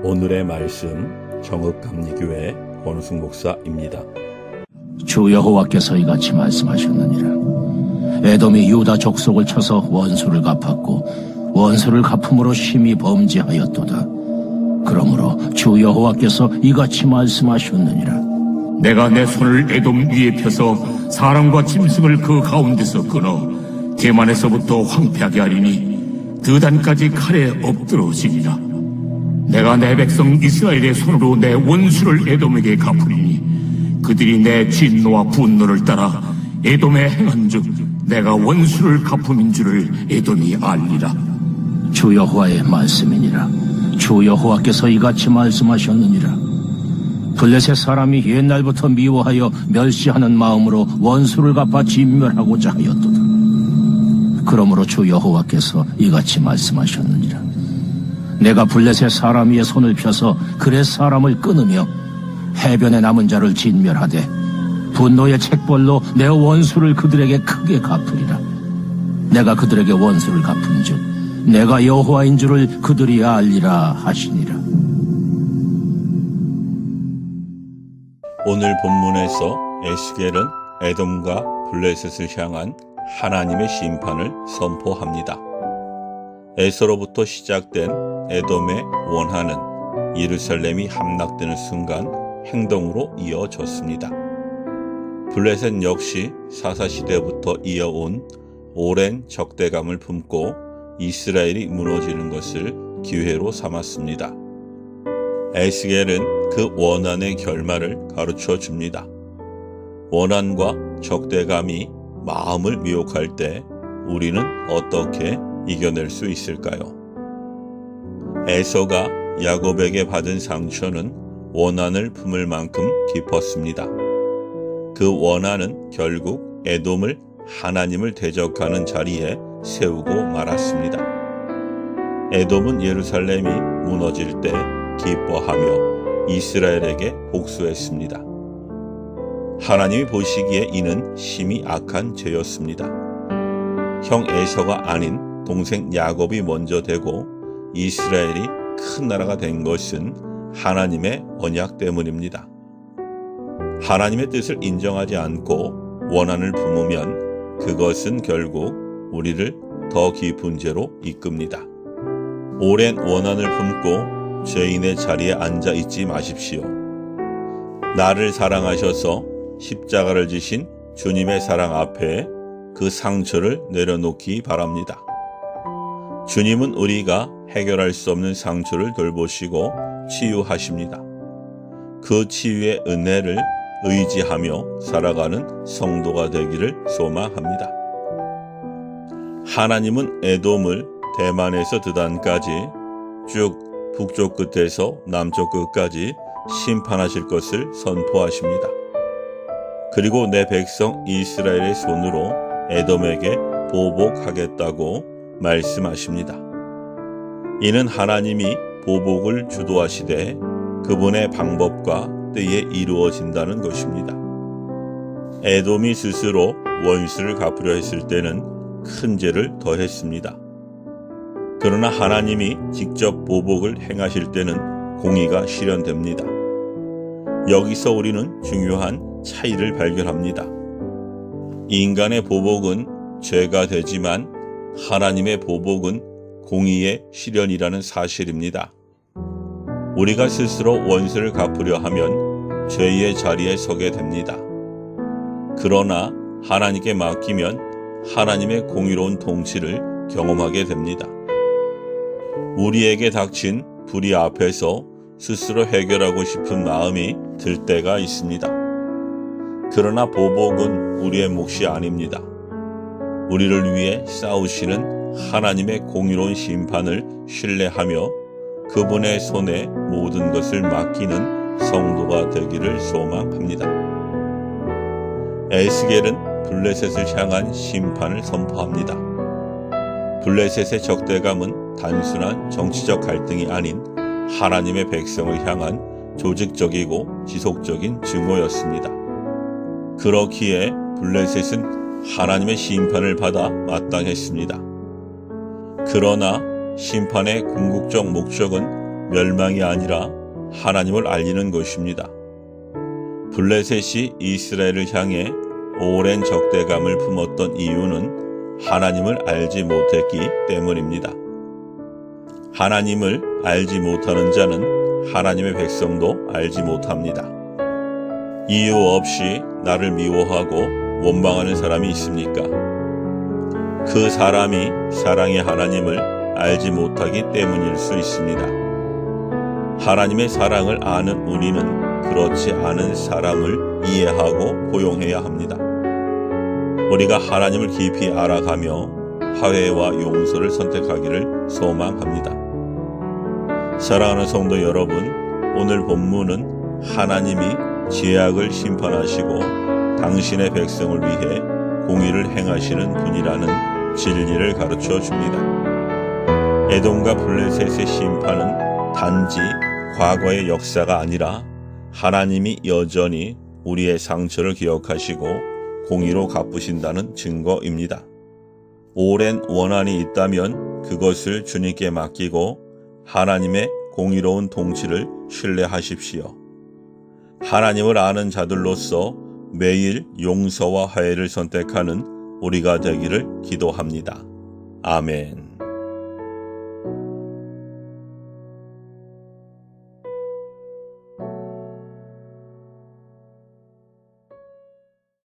오늘의 말씀 정읍감리교회 권우승 목사입니다. 주 여호와께서 이같이 말씀하셨느니라. 에돔이 유다 족속을 쳐서 원수를 갚았고 원수를 갚음으로 심히 범죄하였도다. 그러므로 주 여호와께서 이같이 말씀하셨느니라. 내가 내 손을 에돔 위에 펴서 사람과 짐승을 그 가운데서 끊어 대만에서부터 황폐하게 하리니 드단까지 칼에 엎드러지리라. 내가 내 백성 이스라엘의 손으로 내 원수를 에돔에게 갚으리니 그들이 내 진노와 분노를 따라 에돔에 행한 즉 내가 원수를 갚음인 줄을 에돔이 알리라. 주 여호와의 말씀이니라. 주 여호와께서 이같이 말씀하셨느니라. 블레셋 사람이 옛날부터 미워하여 멸시하는 마음으로 원수를 갚아 진멸하고자 하였도다. 그러므로 주 여호와께서 이같이 말씀하셨느니라. 내가 블레셋 사람 위에 손을 펴서 그렛 사람을 끊으며 해변에 남은 자를 진멸하되 분노의 책벌로 내 원수를 그들에게 크게 갚으리라. 내가 그들에게 원수를 갚은즉 내가 여호와인 줄을 그들이 알리라 하시니라. 오늘 본문에서 에스겔은 에돔과 블레셋을 향한 하나님의 심판을 선포합니다. 에서로부터 시작된 에돔의 원한은 예루살렘이 함락되는 순간 행동으로 이어졌습니다. 블레셋 역시 사사시대부터 이어온 오랜 적대감을 품고 이스라엘이 무너지는 것을 기회로 삼았습니다. 에스겔은 그 원한의 결말을 가르쳐 줍니다. 원한과 적대감이 마음을 미혹할 때 우리는 어떻게 이겨낼 수 있을까요? 에서가 야곱에게 받은 상처는 원한을 품을 만큼 깊었습니다. 그 원한은 결국 에돔을 하나님을 대적하는 자리에 세우고 말았습니다. 에돔은 예루살렘이 무너질 때 기뻐하며 이스라엘에게 복수했습니다. 하나님이 보시기에 이는 심히 악한 죄였습니다. 형 에서가 아닌 동생 야곱이 먼저 되고 이스라엘이 큰 나라가 된 것은 하나님의 언약 때문입니다. 하나님의 뜻을 인정하지 않고 원한을 품으면 그것은 결국 우리를 더 깊은 죄로 이끕니다. 오랜 원한을 품고 죄인의 자리에 앉아 있지 마십시오. 나를 사랑하셔서 십자가를 지신 주님의 사랑 앞에 그 상처를 내려놓기 바랍니다. 주님은 우리가 해결할 수 없는 상처를 돌보시고 치유하십니다. 그 치유의 은혜를 의지하며 살아가는 성도가 되기를 소망합니다. 하나님은 에돔을 대만에서 드단까지 쭉 북쪽 끝에서 남쪽 끝까지 심판하실 것을 선포하십니다. 그리고 내 백성 이스라엘의 손으로 에돔에게 보복하겠다고 말씀하십니다. 이는 하나님이 보복을 주도하시되 그분의 방법과 때에 이루어진다는 것입니다. 에돔이 스스로 원수를 갚으려 했을 때는 큰 죄를 더했습니다. 그러나 하나님이 직접 보복을 행하실 때는 공의가 실현됩니다. 여기서 우리는 중요한 차이를 발견합니다. 인간의 보복은 죄가 되지만 하나님의 보복은 공의의 실현이라는 사실입니다. 우리가 스스로 원수를 갚으려 하면 죄의 자리에 서게 됩니다. 그러나 하나님께 맡기면 하나님의 공의로운 통치를 경험하게 됩니다. 우리에게 닥친 불의 앞에서 스스로 해결하고 싶은 마음이 들 때가 있습니다. 그러나 보복은 우리의 몫이 아닙니다. 우리를 위해 싸우시는 하나님의 공의로운 심판을 신뢰하며 그분의 손에 모든 것을 맡기는 성도가 되기를 소망합니다. 에스겔은 블레셋을 향한 심판을 선포합니다. 블레셋의 적대감은 단순한 정치적 갈등이 아닌 하나님의 백성을 향한 조직적이고 지속적인 증오였습니다. 그렇기에 블레셋은 하나님의 심판을 받아 마땅했습니다. 그러나 심판의 궁극적 목적은 멸망이 아니라 하나님을 알리는 것입니다. 블레셋이 이스라엘을 향해 오랜 적대감을 품었던 이유는 하나님을 알지 못했기 때문입니다. 하나님을 알지 못하는 자는 하나님의 백성도 알지 못합니다. 이유 없이 나를 미워하고 원망하는 사람이 있습니까? 그 사람이 사랑의 하나님을 알지 못하기 때문일 수 있습니다. 하나님의 사랑을 아는 우리는 그렇지 않은 사람을 이해하고 포용해야 합니다. 우리가 하나님을 깊이 알아가며 화해와 용서를 선택하기를 소망합니다. 사랑하는 성도 여러분, 오늘 본문은 하나님이 죄악을 심판하시고 당신의 백성을 위해 공의를 행하시는 분이라는 진리를 가르쳐 줍니다. 에돔과 블레셋의 심판은 단지 과거의 역사가 아니라 하나님이 여전히 우리의 상처를 기억하시고 공의로 갚으신다는 증거입니다. 오랜 원한이 있다면 그것을 주님께 맡기고 하나님의 공의로운 통치를 신뢰하십시오. 하나님을 아는 자들로서 매일 용서와 화해를 선택하는 우리가 되기를 기도합니다. 아멘.